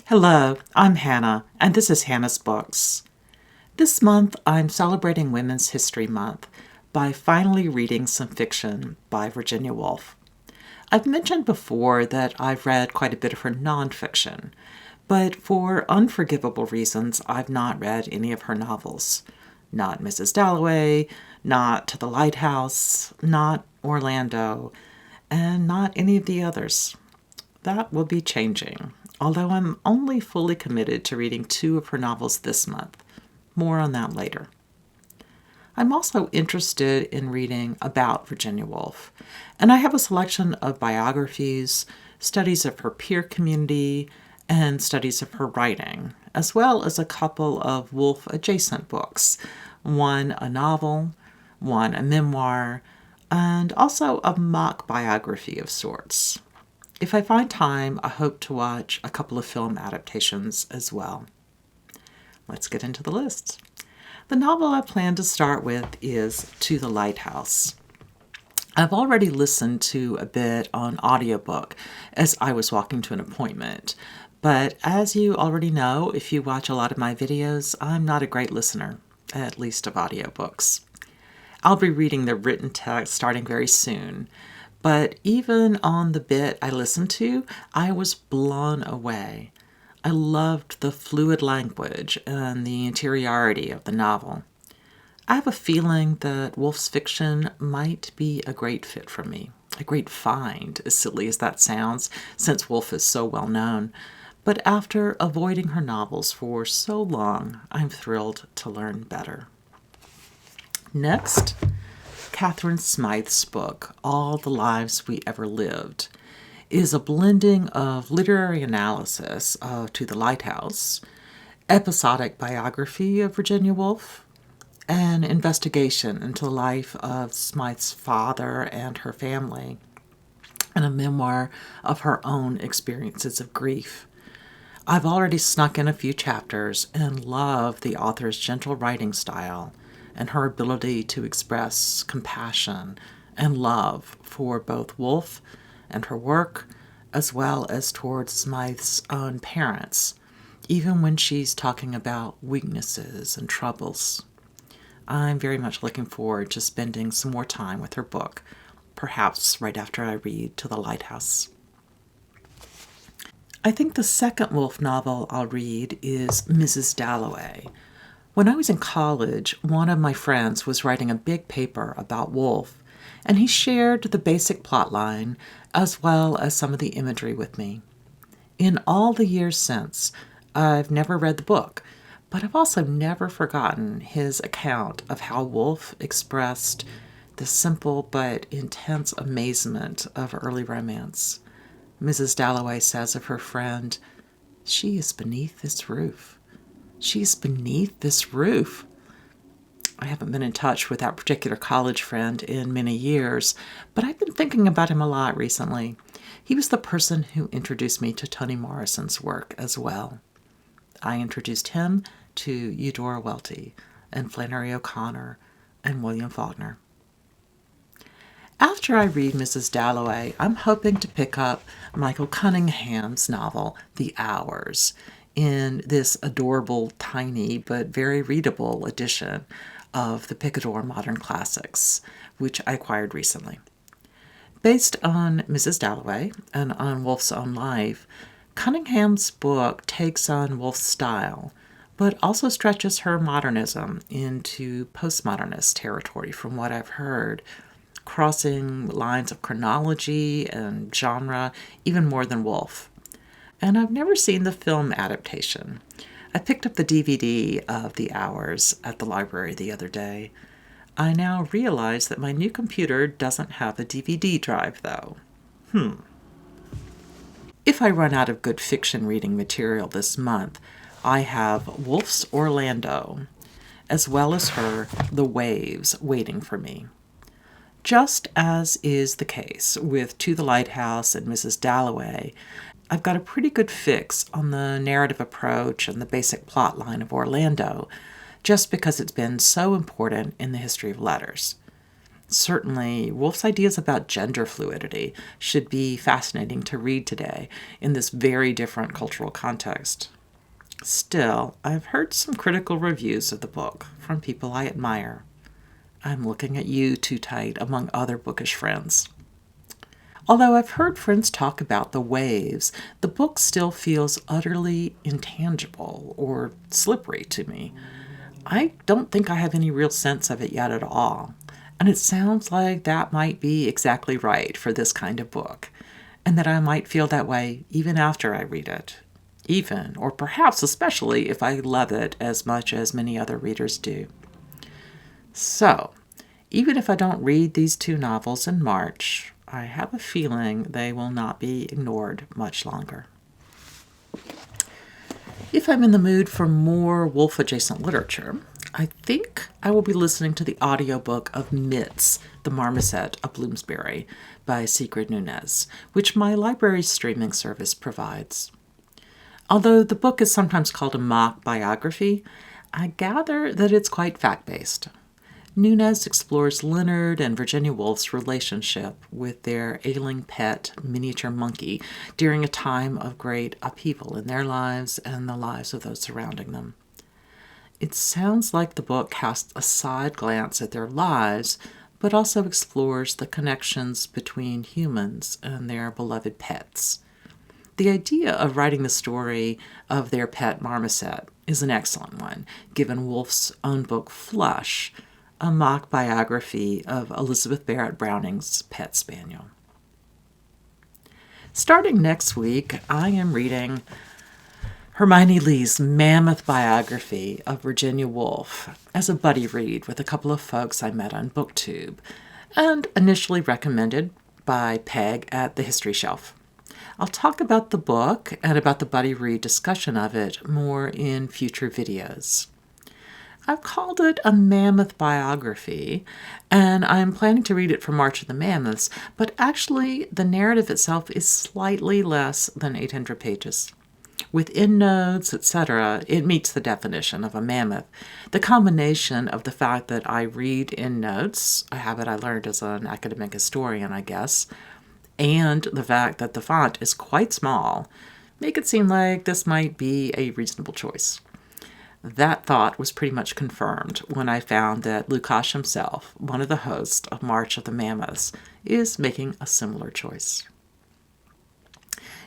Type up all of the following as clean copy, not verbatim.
Hello, I'm Hannah, and this is Hannah's Books. This month, I'm celebrating Women's History Month by finally reading some fiction by Virginia Woolf. I've mentioned before that I've read quite a bit of her nonfiction, but for unforgivable reasons, I've not read any of her novels. Not Mrs. Dalloway, not To the Lighthouse, not Orlando, and not any of the others. That will be changing, although I'm only fully committed to reading 2 of her novels this month. More on that later. I'm also interested in reading about Virginia Woolf, and I have a selection of biographies, studies of her peer community, and studies of her writing, as well as a couple of Woolf-adjacent books, one a novel, one a memoir, and also a mock biography of sorts. If I find time, I hope to watch a couple of film adaptations as well. Let's get into the list. The novel I plan to start with is To the Lighthouse. I've already listened to a bit on audiobook as I was walking to an appointment, but as you already know, if you watch a lot of my videos, I'm not a great listener, at least of audiobooks. I'll be reading the written text starting very soon. But even on the bit I listened to, I was blown away. I loved the fluid language and the interiority of the novel. I have a feeling that Woolf's fiction might be a great fit for me. A great find, as silly as that sounds, since Woolf is so well known. But after avoiding her novels for so long, I'm thrilled to learn better. Next, Catherine Smythe's book, All the Lives We Ever Lived, is a blending of literary analysis of To the Lighthouse, episodic biography of Virginia Woolf, an investigation into the life of Smythe's father and her family, and a memoir of her own experiences of grief. I've already snuck in a few chapters and love the author's gentle writing style and her ability to express compassion and love for both Woolf and her work, as well as towards Smythe's own parents, even when she's talking about weaknesses and troubles. I'm very much looking forward to spending some more time with her book, perhaps right after I read To the Lighthouse. I think the second Woolf novel I'll read is Mrs. Dalloway. When I was in college, one of my friends was writing a big paper about Woolf, and he shared the basic plotline as well as some of the imagery with me. In all the years since, I've never read the book, but I've also never forgotten his account of how Woolf expressed the simple but intense amazement of early romance. Mrs. Dalloway says of her friend, "She is beneath this roof. She's beneath this roof." I haven't been in touch with that particular college friend in many years, but I've been thinking about him a lot recently. He was the person who introduced me to Toni Morrison's work as well. I introduced him to Eudora Welty and Flannery O'Connor and William Faulkner. After I read Mrs. Dalloway, I'm hoping to pick up Michael Cunningham's novel, The Hours, in this adorable, tiny, but very readable edition of the Picador Modern Classics, which I acquired recently. Based on Mrs. Dalloway and on Woolf's own life, Cunningham's book takes on Woolf's style, but also stretches her modernism into postmodernist territory from what I've heard, crossing lines of chronology and genre even more than Woolf. And I've never seen the film adaptation. I picked up the DVD of The Hours at the library the other day. I now realize that my new computer doesn't have a DVD drive, though. If I run out of good fiction reading material this month, I have Woolf's Orlando, as well as her The Waves, waiting for me. Just as is the case with To the Lighthouse and Mrs. Dalloway, I've got a pretty good fix on the narrative approach and the basic plot line of Orlando, just because it's been so important in the history of letters. Certainly, Woolf's ideas about gender fluidity should be fascinating to read today in this very different cultural context. Still, I've heard some critical reviews of the book from people I admire. I'm looking at you, Too Tight, among other bookish friends. Although I've heard friends talk about the waves, the book still feels utterly intangible or slippery to me. I don't think I have any real sense of it yet at all. And it sounds like that might be exactly right for this kind of book, and that I might feel that way even after I read it. Even, or perhaps especially, if I love it as much as many other readers do. So, even if I don't read these two novels in March, I have a feeling they will not be ignored much longer. If I'm in the mood for more Woolf-adjacent literature, I think I will be listening to the audiobook of Mitts, the Marmoset of Bloomsbury by Sigrid Nunez, which my library's streaming service provides. Although the book is sometimes called a mock biography, I gather that it's quite fact-based. Nunez explores Leonard and Virginia Woolf's relationship with their ailing pet miniature monkey during a time of great upheaval in their lives and the lives of those surrounding them. It sounds like the book casts a side glance at their lives, but also explores the connections between humans and their beloved pets. The idea of writing the story of their pet Marmoset is an excellent one, given Woolf's own book Flush, a mock biography of Elizabeth Barrett Browning's pet spaniel. Starting next week, I am reading Hermione Lee's Mammoth Biography of Virginia Woolf as a buddy read with a couple of folks I met on Booktube, and initially recommended by Peg at the History Shelf. I'll talk about the book and about the buddy read discussion of it more in future videos. I've called it a Mammoth Biography, and I'm planning to read it for March of the Mammoths, but actually the narrative itself is slightly less than 800 pages. With endnotes, etc., it meets the definition of a mammoth. The combination of the fact that I read endnotes, a habit I learned as an academic historian, I guess, and the fact that the font is quite small, make it seem like this might be a reasonable choice. That thought was pretty much confirmed when I found that Lukash himself, one of the hosts of March of the Mammoths, is making a similar choice.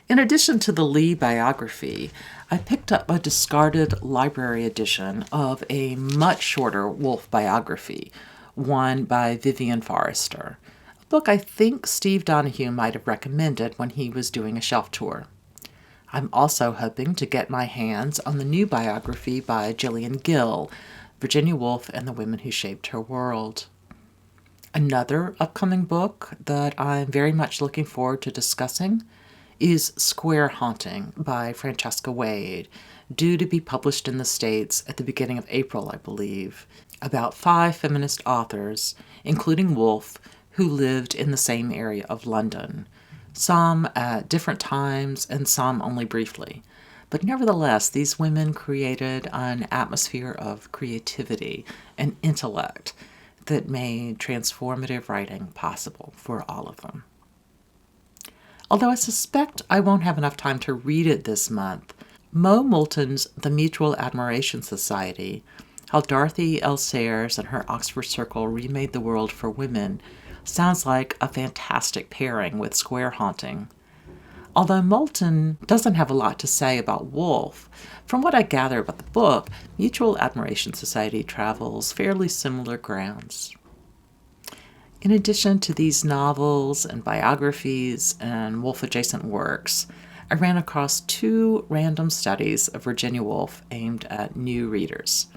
In addition to the Lee biography, I picked up a discarded library edition of a much shorter Woolf biography, one by Vivian Forrester, a book I think Steve Donahue might have recommended when he was doing a shelf tour. I'm also hoping to get my hands on the new biography by Gillian Gill, Virginia Woolf and the Women Who Shaped Her World. Another upcoming book that I'm very much looking forward to discussing is Square Haunting by Francesca Wade, due to be published in the States at the beginning of April, I believe, about 5 feminist authors, including Woolf, who lived in the same area of London, some at different times and some only briefly. But nevertheless, these women created an atmosphere of creativity and intellect that made transformative writing possible for all of them. Although I suspect I won't have enough time to read it this month, Mo Moulton's The Mutual Admiration Society, How Dorothy L. Sayers and her Oxford Circle Remade the World for Women, sounds like a fantastic pairing with Square Haunting. Although Moulton doesn't have a lot to say about Woolf, from what I gather about the book, Mutual Admiration Society travels fairly similar grounds. In addition to these novels and biographies and Woolf-adjacent works, I ran across 2 random studies of Virginia Woolf aimed at new readers.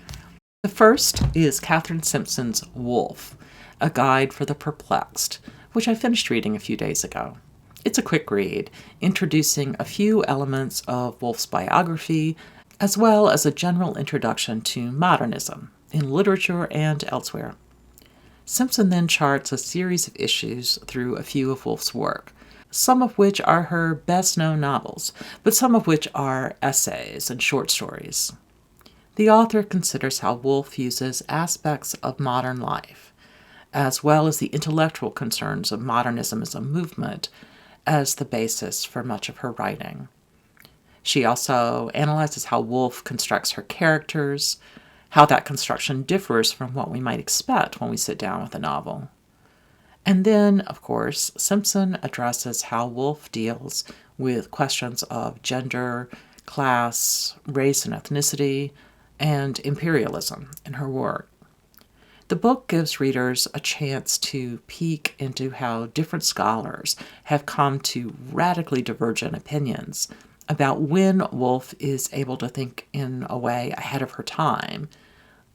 The first is Catherine Simpson's Woolf, a guide for the perplexed, which I finished reading a few days ago. It's a quick read, introducing a few elements of Woolf's biography, as well as a general introduction to modernism in literature and elsewhere. Simpson then charts a series of issues through a few of Woolf's work, some of which are her best-known novels, but some of which are essays and short stories. The author considers how Woolf uses aspects of modern life, as well as the intellectual concerns of modernism as a movement, as the basis for much of her writing. She also analyzes how Woolf constructs her characters, how that construction differs from what we might expect when we sit down with a novel. And then, of course, Simpson addresses how Woolf deals with questions of gender, class, race and ethnicity, and imperialism in her work. The book gives readers a chance to peek into how different scholars have come to radically divergent opinions about when Woolf is able to think in a way ahead of her time,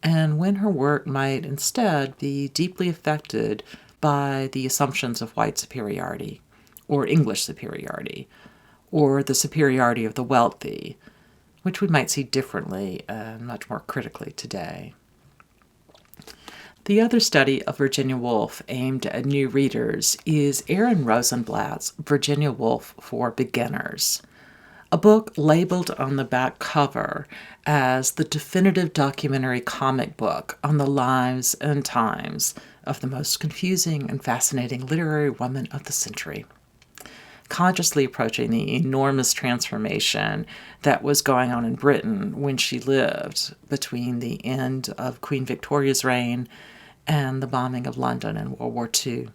and when her work might instead be deeply affected by the assumptions of white superiority, or English superiority, or the superiority of the wealthy, which we might see differently and much more critically today. The other study of Virginia Woolf aimed at new readers is Aaron Rosenblatt's Virginia Woolf for Beginners, a book labeled on the back cover as the definitive documentary comic book on the lives and times of the most confusing and fascinating literary woman of the century, consciously approaching the enormous transformation that was going on in Britain when she lived between the end of Queen Victoria's reign and the bombing of London in World War II.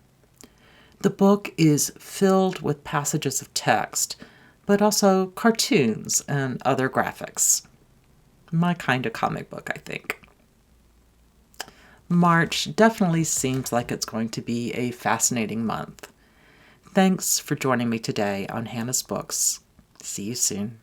The book is filled with passages of text, but also cartoons and other graphics. My kind of comic book, I think. March definitely seems like it's going to be a fascinating month. Thanks for joining me today on Hannah's Books. See you soon.